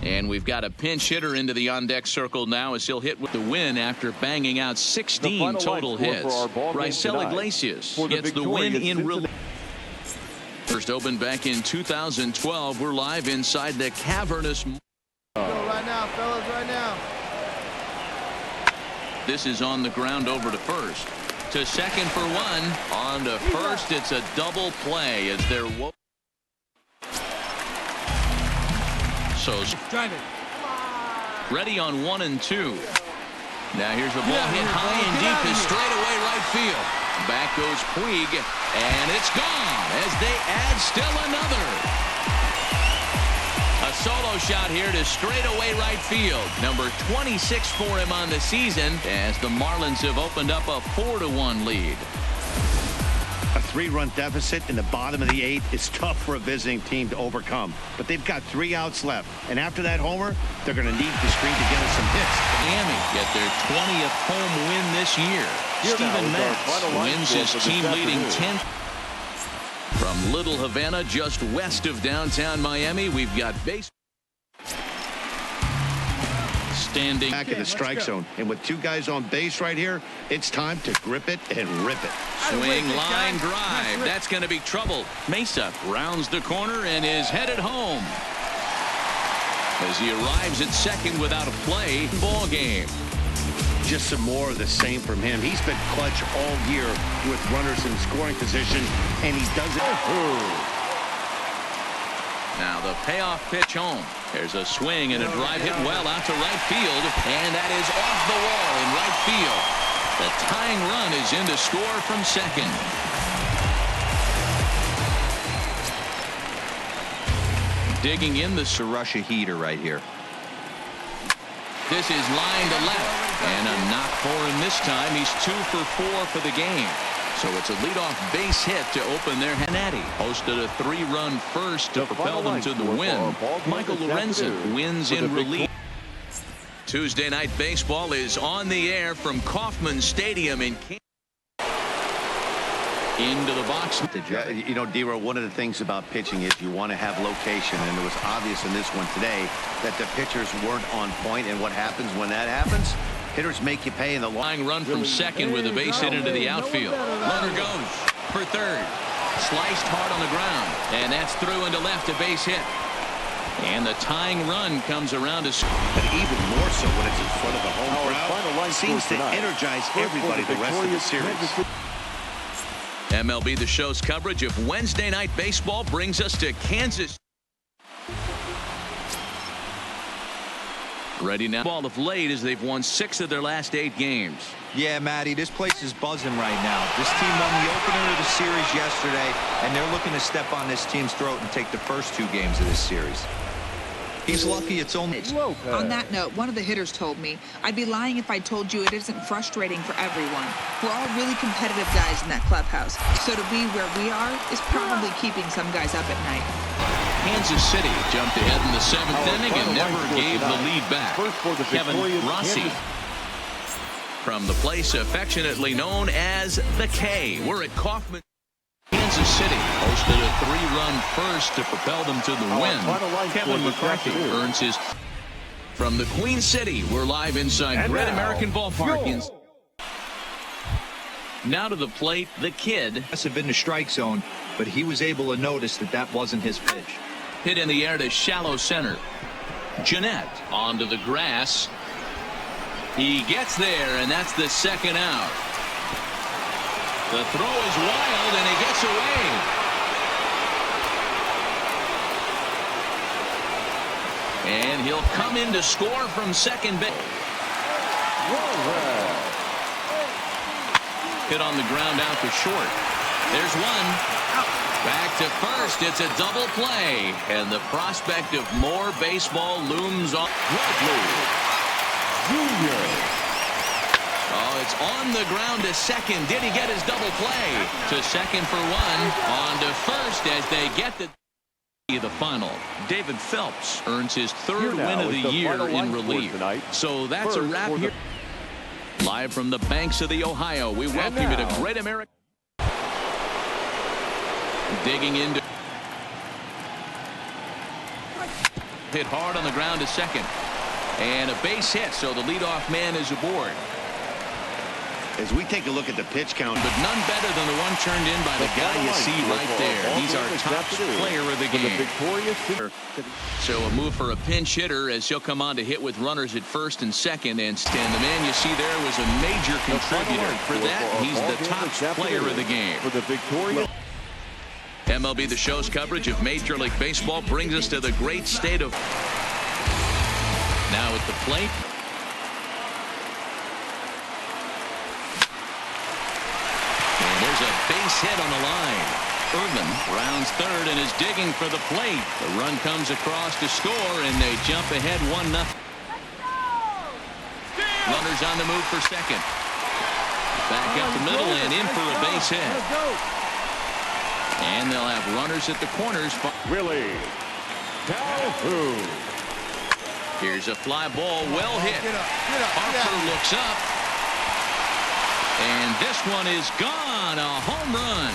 And we've got a pinch hitter into the on-deck circle now as he'll hit with the win after banging out 16 total hits. Raisel Iglesias gets the win in relief. First opened back in 2012. We're live inside the cavernous. Go right now, fellas, right now. This is on the ground over to first. To second for one. On to first. It's a double play as they're. So ready on 1 and 2. Now here's a ball hit high and deep to straightaway right field. Back goes Puig, and it's gone as they add still another. A solo shot here to straightaway right field. Number 26 for him on the season as the Marlins have opened up a 4-1 lead. A 3-run deficit in the bottom of the 8th is tough for a visiting team to overcome. But they've got 3 outs left. And after that homer, they're going to need the screen to get us some hits. Miami get their 20th home win this year. Steven Matz wins his team-leading 10th. From Little Havana, just west of downtown Miami, we've got base. Standing back in the strike zone, and with 2 guys on base right here, it's time to grip it and rip it. Swing, line drive. That's going to be trouble. Mesa rounds the corner and is headed home as he arrives at second without a play. Ball game. Just some more of the same from him. He's been clutch all year with runners in scoring position, and he does it. Now the payoff pitch home. There's a swing and a drive hit well out to right field, and that is off the wall in right field. The tying run is in to score from second. Digging in the rush a heater right here. This is line to left, and a knock for him this time. He's 2 for 4 for the game. So it's a leadoff base hit to open their Hannity. Posted a 3-run first to propel them to the win. Michael Lorenzen wins in relief. Tuesday night baseball is on the air from Kauffman Stadium in Kansas. Into the box. You know, D-Row, one of the things about pitching is you want to have location, and it was obvious in this one today that the pitchers weren't on point, and what happens when that happens? Hitters make you pay in the line. Run from second with a base hit into the outfield. Runner goes for third. Sliced hard on the ground, and that's through into left, a base hit. And the tying run comes around to. But even more so when it's in front of the home crowd, seems to energize everybody the rest of the series. MLB The Show's coverage of Wednesday night baseball brings us to Kansas. Ready now. Ball of late as they've won 6 of their last 8 games. Yeah, Matty, this place is buzzing right now. This team won the opener of the series yesterday, and they're looking to step on this team's throat and take the first 2 games of this series. He's lucky it's only. On that note, one of the hitters told me, I'd be lying if I told you it isn't frustrating for everyone. We're all really competitive guys in that clubhouse, so to be where we are is probably keeping some guys up at night. Kansas City jumped ahead in the 7th inning and never gave the lead back. Kevin Rossi from the place affectionately known as the K. We're at Kauffman. Kansas City posted a 3-run first to propel them to the win. Kevin McCarthy earns his. From the Queen City, we're live inside Great American Ballpark. Now to the plate, the kid. Must have been the strike zone, but he was able to notice that that wasn't his pitch. Hit in the air to shallow center. Jeanette onto the grass. He gets there, and that's the second out. The throw is wild, and he gets away. And he'll come in to score from second base. Hit on the ground out to short. There's one. Back to first. It's a double play. And the prospect of more baseball looms on. Oh, it's on the ground to second. Did he get his double play? To second for one. On to first as they get the final. David Phelps earns his 3rd win of the year in relief. So that's a wrap here. Live from the banks of the Ohio, we welcome you to Great America. Digging into. hit hard on the ground to second. And a base hit, so the leadoff man is aboard. As we take a look at the pitch count, But none better than the one turned in by the guy you see right there. He's our top player of the game. So a move for a pinch hitter as he'll come on to hit with runners at first and second. And the man you see there was a major contributor. For that, he's the top player of the game. MLB The Show's coverage of Major League Baseball brings us to the great state of... Now at the plate. And there's a base hit on the line. Erdman rounds third and is digging for the plate. The run comes across to score, and they jump ahead 1-0. Runners on the move for second. Back up the middle and in for a base hit. And they'll have runners at the corners. Willie Calhoun. Here's a fly ball, well hit. Harper looks up. And this one is gone. A home run.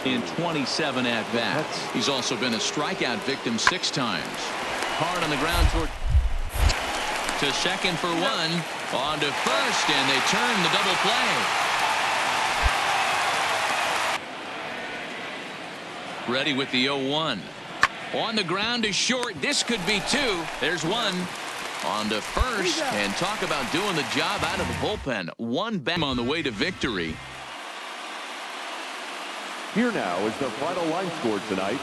In 27 at-bats. He's also been a strikeout victim 6 times. Hard on the ground toward to second for one. On to first, and they turn the double play. Ready with the 0-1. On the ground to short. This could be 2. There's 1. On to first. And talk about doing the job out of the bullpen. 1 back on the way to victory. Here now is the final line score tonight.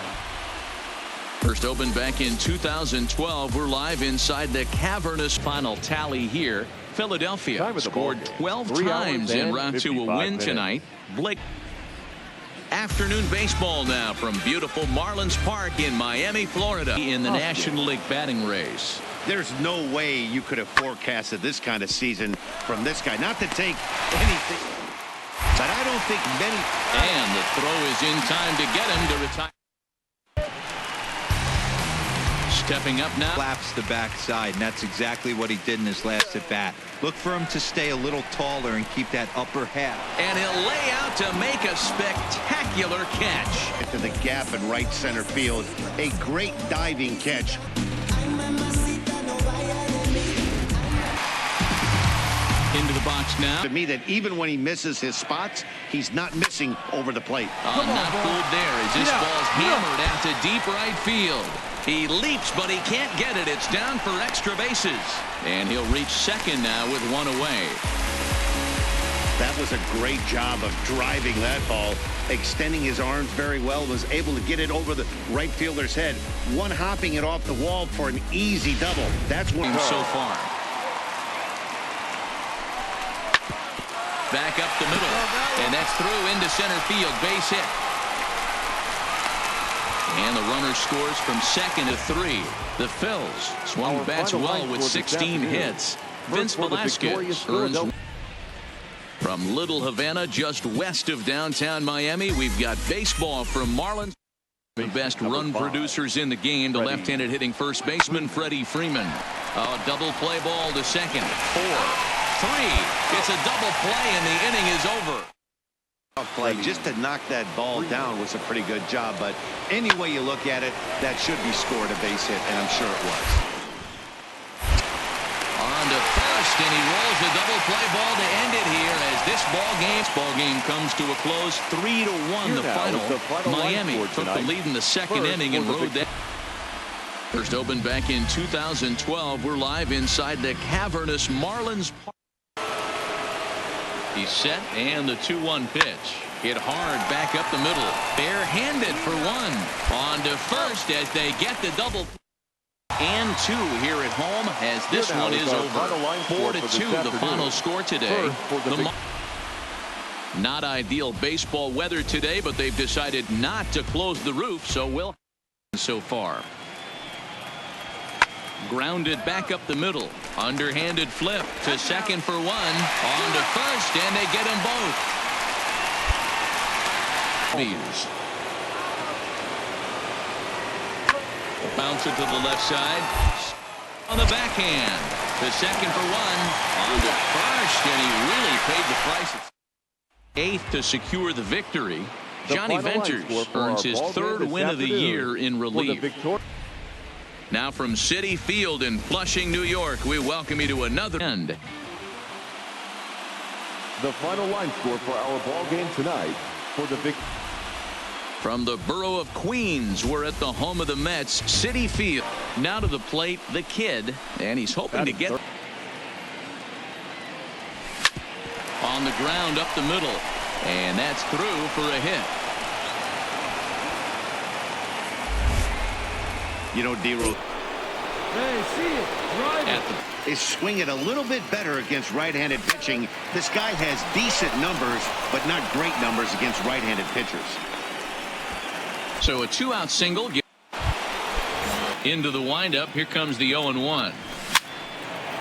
First opened back in 2012. We're live inside the cavernous final tally here. Philadelphia scored 12 times en route to a win tonight. Blake. Afternoon baseball now from beautiful Marlins Park in Miami, Florida, in the National League batting race. there's no way you could have forecasted this kind of season from this guy. Not to take anything, but I don't think many. And the throw is in time to get him to retire. Stepping up now. Flaps the backside, and that's exactly what he did in his last at bat. Look for him to stay a little taller and keep that upper half. And he'll lay out to make a spectacular catch. Into the gap in right center field. A great diving catch. Into the box now. To me, that even when he misses his spots, he's not missing over the plate. Not fooled there as this ball's hammered out to deep right field. He leaps, but he can't get it. It's down for extra bases. And he'll reach second now with one away. That was a great job of driving that ball, extending his arms very well, was able to get it over the right fielder's head, one hopping it off the wall for an easy double. That's one so far. Back up the middle, and that's through into center field. Base hit. And the runner scores from second to third. The Phils swung bats well with 16 hits. Vince Velasquez earns. From Little Havana, just west of downtown Miami, we've got baseball from Marlins. The best run producers in the game, the left-handed hitting first baseman, Freddie Freeman. A double play ball to second. 4, 3. It's a double play, and the inning is over. Play just to knock that ball down was a pretty good job, but any way you look at it, that should be scored a base hit, and I'm sure it was. On to first, and he rolls a double play ball to end it here as this ball game comes to a close. 3-1 the final. Miami took the lead in the second inning and rode that. First opened back in 2012. We're live inside the cavernous Marlins Park. He's set, and the 2-1 pitch. Hit hard back up the middle. Bare-handed for one. On to first as they get the double. And 2 here at home as this one is over. 4-2 the final score today. Not ideal baseball weather today, but they've decided not to close the roof, so we'll so far. Grounded back up the middle. Underhanded flip to second for one. On to first, and they get them both. Bounce it to the left side. On the backhand. To second for one. On to first, and he really paid the price. 8th to secure the victory. Johnny Venters earns his third win of the year in relief. Now from Citi Field in Flushing, New York, we welcome you to another end. The final line score for our ball game tonight for the victory. From the borough of Queens, we're at the home of the Mets, Citi Field. Now to the plate, the kid, and he's hoping to get on the ground up the middle, and that's through for a hit. You know, D-Roll. Hey, see it. Drive it. Is swinging a little bit better against right-handed pitching. This guy has decent numbers, but not great numbers against right-handed pitchers. So a 2-out single. Into the windup. Here comes the 0-1.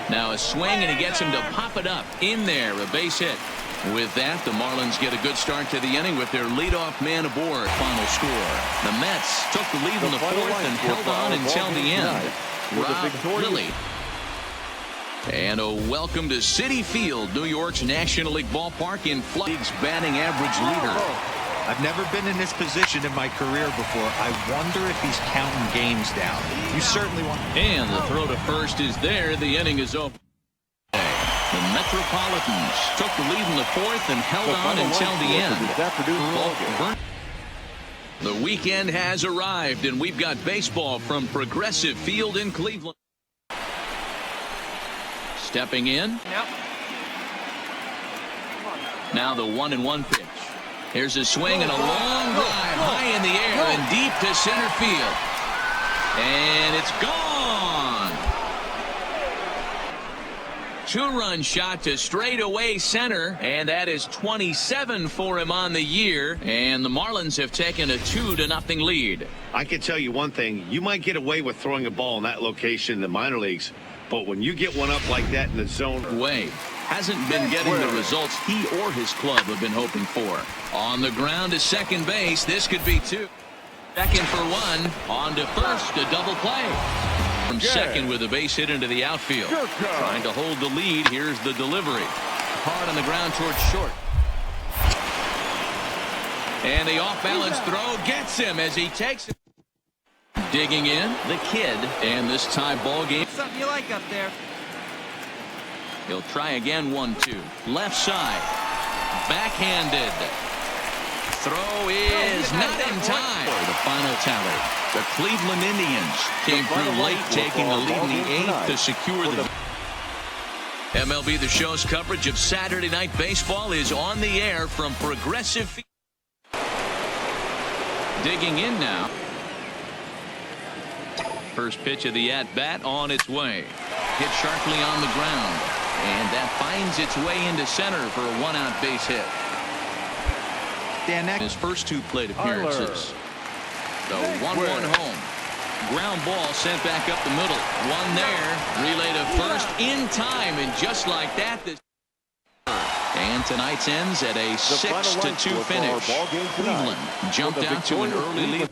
Now a swing, and he gets him to pop it up. In there, a base hit. With that, the Marlins get a good start to the inning with their leadoff man aboard. Final score. The Mets took the lead in the fourth and held on until the end. Rob Lilly. And a welcome to Citi Field, New York's National League ballpark in League's batting average leader. I've never been in this position in my career before. I wonder if he's counting games down. You certainly want. And the throw to first is there. The inning is over. The Metropolitans took the lead in the fourth and held on until the end. The weekend has arrived, and we've got baseball from Progressive Field in Cleveland. Stepping in. Yep. Now the 1-1 pitch. Here's a swing and a long drive high in the air and deep to center field. And it's gone. 2-run shot to straightaway center, and that is 27 for him on the year. And the Marlins have taken a 2-0 lead. I can tell you one thing. You might get away with throwing a ball in that location in the minor leagues, but when you get one up like that in the zone. Way hasn't been getting the results he or his club have been hoping for. On the ground to second base. This could be 2. Second for 1. On to first. A double play. From second with a base hit into the outfield. Trying to hold the lead. Here's the delivery. Hard on the ground towards short. And the off-balance throw gets him as he takes it. Digging in, the kid, and this tie ball game. Something you like up there. He'll try again. 1-2. Left side. Backhanded. Throw is not in time. For the final tally, the Cleveland Indians came through late, taking the lead in the 8th to secure the. MLB The Show's coverage of Saturday Night Baseball is on the air from Progressive Field. Digging in now. First pitch of the at-bat on its way. Hit sharply on the ground. And that finds its way into center for a 1-out base hit. His first 2 plate appearances. The 1-1 home. Ground ball sent back up the middle. One there. Relay to first in time. And just like that, this. And tonight's ends at a 6-2 finish. Cleveland jumped out to an early lead.